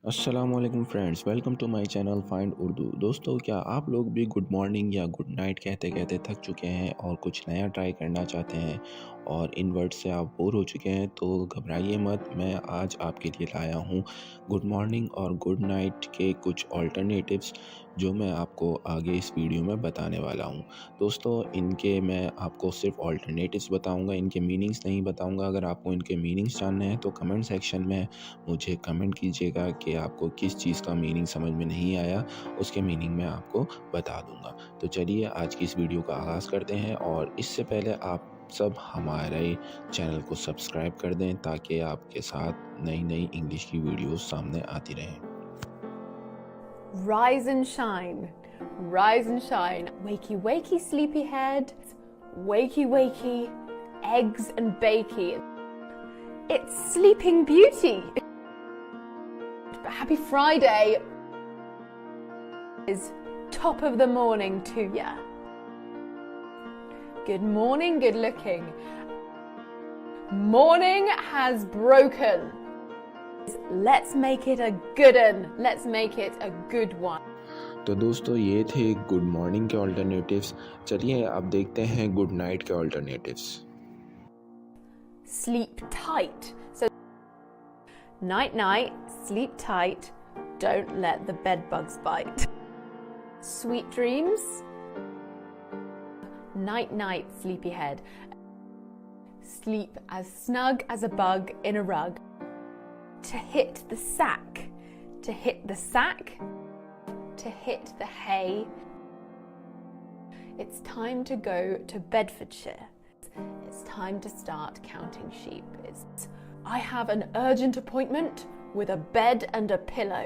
अस्सलामुअलैकुम friends, welcome to my channel find Urdu. दोस्तों, क्या आप लोग भी गुड मॉर्निंग या गुड नाइट कहते कहते थक चुके हैं और कुछ नया ट्राई करना चाहते हैं और इन वर्ड से आप बोर हो चुके हैं? तो घबराइए मत, मैं आज आपके लिए लाया हूँ गुड मॉर्निंग और गुड नाइट के कुछ ऑल्टरनेटिव्स जो मैं आपको आगे इस वीडियो में बताने वाला हूँ। दोस्तों, इनके मैं आपको सिर्फ ऑल्टरनेटिव्स बताऊँगा, इनके मीनिंग्स नहीं बताऊँगा। अगर आपको इनके मीनिंग्स जानने हैं तो कमेंट सेक्शन में मुझे कमेंट कीजिएगा कि आपको किस चीज़ का मीनिंग समझ में नहीं आया, उसके मीनिंग मैं आपको बता दूंगा। तो चलिए आज की इस वीडियो का आगाज़ करते हैं, और इससे पहले आप सब हमारे चैनल को सब्सक्राइब कर दें ताकि आपके साथ नई नई इंग्लिश की वीडियोस सामने आती रहें। Rise and shine, rise and shine. Wakey, wakey, sleepyhead. Wakey, wakey, eggs and bakey. It's Sleeping Beauty. Happy Friday is top of the morning to ya. Good morning, good looking. Morning has broken. Let's make it a good one. Let's make it a good one. तो दोस्तों, ये थे good morning के alternatives. चलिए अब देखते हैं good night के alternatives. Sleep tight. So night night, sleep tight. Don't let the bed bugs bite. Sweet dreams. Night night, sleepyhead. Sleep as snug as a bug in a rug. To hit the sack. To hit the sack. To hit the hay. It's time to go to Bedfordshire. It's time to start counting sheep. I have an urgent appointment with a bed and a pillow.